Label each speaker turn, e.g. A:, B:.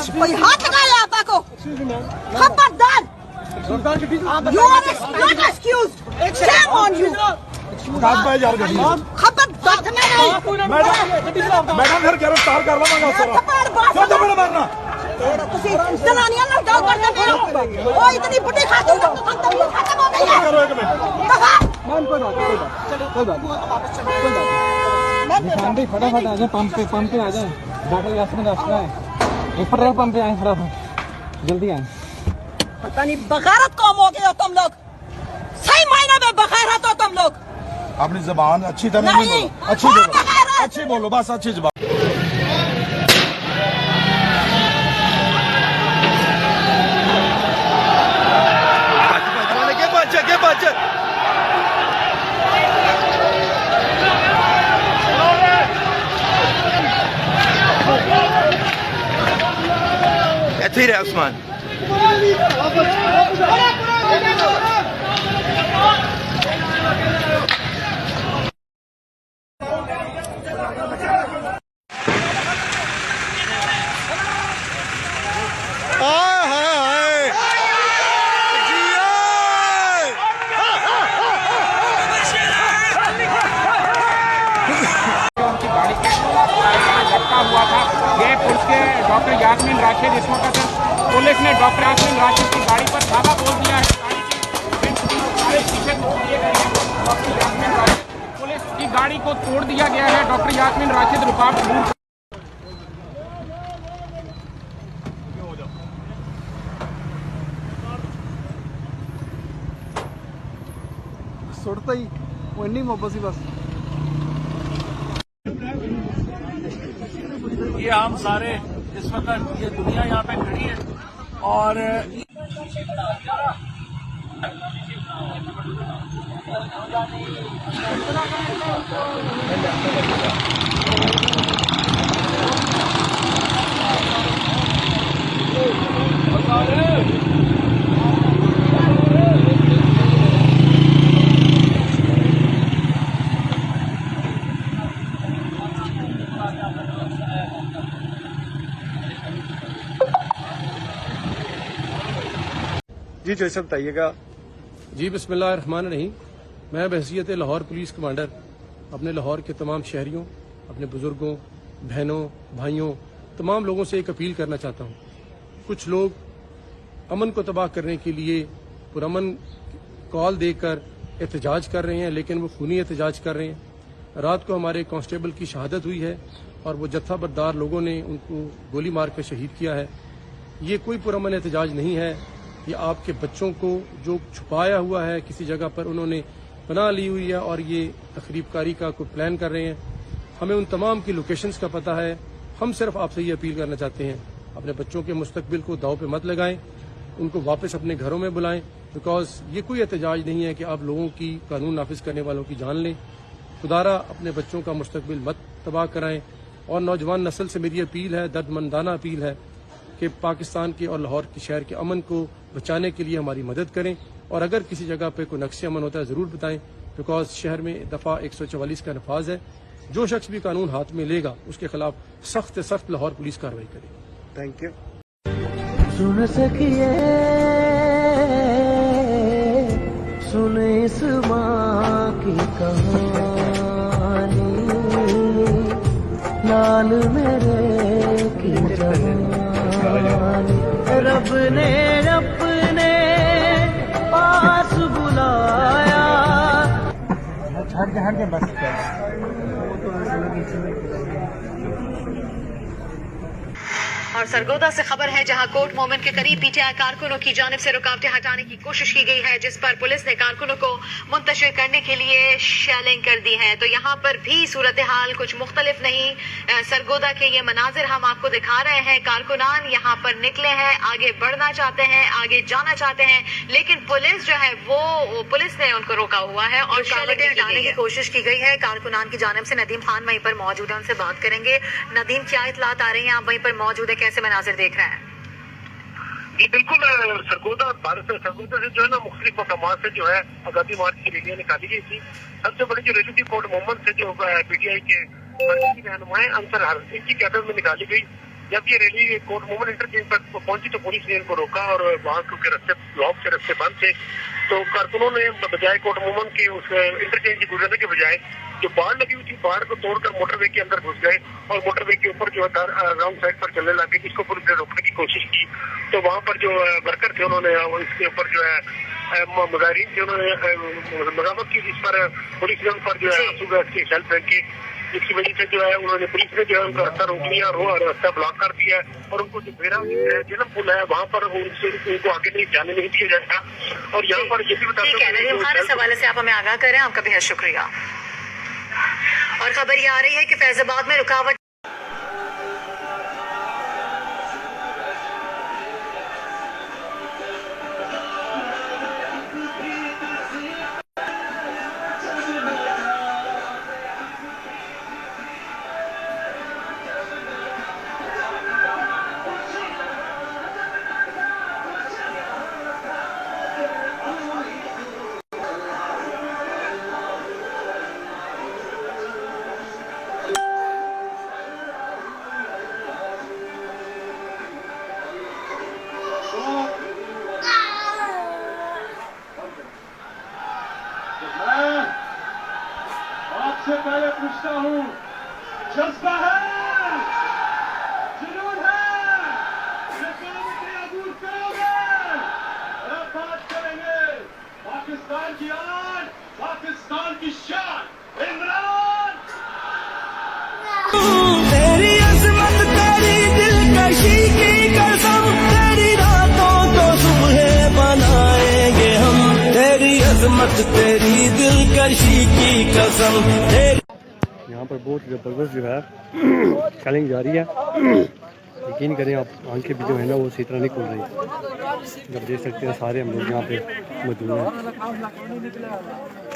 A: कोई हाथ लगाया आपा को खबरदार You are not excused. Shame on you.
B: खबरदार मैडम फिर गिरफ्तार कर लवांगा सारा मारना
A: जनानियां ना जाओ करते हो ओ इतनी बड़ी खातून तो तमीज खत्म हो गई है
B: करो एक मिनट
C: मैम कोई बात नहीं फटाफट आ जाए पंप पे आ जाए डॉक्टर यासमीन रास्ता है एक पेट्रोल पंप पे आए फटाफट जल्दी आए
A: पता नहीं बगारत कौम हो गए हो तुम लोग सही मायने में बगारत हो तुम लोग
B: अपनी जबान अच्छी तरह नहीं बोलो अच्छी बोलो बस अच्छी जबान के बच्चे ऐसे ही रहे उस्मान
D: हुआ था ये पुलिस के डॉक्टर यासमीन राशिद इस वक्त पुलिस ने डॉक्टर यासमीन राशिद की गाड़ी पर धावा बोल दिया है पुलिस की गाड़ी को तोड़ दिया गया है डॉक्टर यासमीन राशिद रुकावट दूर
C: सुटता ही वो इन्नी मोहब्बत सी बस
E: ये हम सारे इस वक्त ये दुनिया यहाँ पे खड़ी है और
C: जी जैसे बताइएगा
F: जी बिस्मिल्लाहिर्रहमानिर्रहीम। मैं बहैसियत लाहौर पुलिस कमांडर अपने लाहौर के तमाम शहरियों, अपने बुजुर्गों, बहनों, भाइयों, तमाम लोगों से एक अपील करना चाहता हूँ। कुछ लोग अमन को तबाह करने के लिए पुरअमन कॉल देकर एहतजाज कर रहे हैं, लेकिन वो खूनी एहतजाज कर रहे हैं। रात को हमारे कांस्टेबल की शहादत हुई है और वो जत्थाबरदार लोगों ने उनको गोली मार कर शहीद किया है। ये कोई पुरअमन एहतजाज नहीं है। ये आपके बच्चों को जो छुपाया हुआ है किसी जगह पर उन्होंने पनाह ली हुई है और ये तखरीबकारी का कोई प्लान कर रहे हैं। हमें उन तमाम की लोकेशंस का पता है। हम सिर्फ आपसे ये अपील करना चाहते हैं, अपने बच्चों के मुस्तकबिल को दाव पे मत लगाएं, उनको वापस अपने घरों में बुलाएं। बिकॉज ये कोई एहतजाज नहीं है कि आप लोगों की, कानून नाफिज करने वालों की जान लें। खुदारा अपने बच्चों का मुस्तकबिल मत तबाह कराएं। और नौजवान नस्ल से मेरी अपील है, दर्दमंदाना अपील है कि पाकिस्तान के और लाहौर के शहर के अमन को बचाने के लिए हमारी मदद करें। और अगर किसी जगह पे कोई नक्शे अमन होता है ज़रूर बताएं, बिकॉज शहर में दफ़ा 144 का नफाज है। जो शख्स भी कानून हाथ में लेगा उसके खिलाफ सख्त से सख्त लाहौर पुलिस कार्रवाई करे।
C: Thank you.
G: सुन सकिए सुन इस माँ की कहानी, लाल मेरे की जवानी, रब ने अपने पास बुलाया।
C: हट के बस
H: और सरगोदा से खबर है जहां कोर्ट मोमेंट के करीब पीटीआई कारकुनों की जानिब से रुकावटें हटाने की कोशिश की गई है, जिस पर पुलिस ने कारकुनों को मुंतशिर करने के लिए शेलिंग कर दी है। तो यहां पर भी सूरत हाल कुछ मुख्तलिफ नहीं। सरगोदा के ये मनाजिर हम आपको दिखा रहे हैं। कारकुनान यहां पर निकले हैं, आगे बढ़ना चाहते हैं, आगे जाना चाहते हैं, लेकिन पुलिस जो है वो पुलिस ने उनको रोका हुआ है और रुकावटें हटाने की कोशिश की गई है कारकुनान की जानिब से। नदीम खान वहीं पर मौजूद है, उनसे बात करेंगे। नदीम, क्या इतलात आ रही है? आप वहीं पर मौजूद है, कैसे मनाजिर देख रहे हैं?
I: जी बिल्कुल, सरगोदा भारत से सरगोदा से जो है ना मुख्तलिफ मकाम से जो है आज़ादी मार्च की रैलियां निकाली गई थी। सबसे बड़ी जो रैली थी कोर्ट मोहम्मद से जो पीटीआई के रहनुमाएं अंसर हसन इनकी क्यादत में निकाली गई। जब ये रैली कोर्ट मोहम्मद इंटरचेंज पर पहुंची तो पुलिस ने इनको रोका और वहाँ क्योंकि रास्ते ब्लॉक से रास्ते बंद थे तो कारकुनों ने बजाय कोर्ट मोहम्मद के उस इंटरचेंज से गुजरने के बजाय जो बाढ़ लगी हुई थी बाढ़ को तोड़कर मोटरवे के अंदर घुस गए और मोटरवे के ऊपर जो है रॉन्ग साइड पर चलने लगे, जिसको पुलिस ने रोकने की कोशिश की। तो वहाँ पर जो वर्कर थे उन्होंने इसके ऊपर जो है मुजाहिरीन थे उन्होंने मजामत की, जिस पर पुलिस ने उन पर जो है आंसू गैस के शेल फेंके, जिसकी वजह से जो है उन्होंने पुलिस ने जो है उनका रास्ता रोक लिया और रास्ता ब्लॉक कर दिया और उनको जो मेरा जन्म पुल है वहाँ पर उनको आगे नहीं जाने नहीं दिया जाएगा। और यहाँ पर ये भी बताते
H: ठीक है नदीम खान, इस हवाले से आप हमें आगाह करें, आपका बेहद शुक्रिया। और खबर ये आ रही है कि फैजाबाद में रुकावट
C: आपसे पहले पूछता हूँ, जज्बा है, जुनून है, रुकावटें दूर करोगे? अब बात करेंगे पाकिस्तान की आन, पाकिस्तान की शान, इमरान।
G: तेरी अजमत तेरी दिलकशी की कसम, तेरी रातों को सुबह बनाएंगे हम, तेरी अजमत तेरी दिलकशी की कसम।
F: यहाँ पर बहुत ज़बरदस्त जो है चैलेंज जारी है। यकीन करें आप, आंखें भी जो है ना वो इसी तरह नहीं खुल रही। जब देख सकते हैं सारे हम लोग यहाँ पे मौजूद हैं।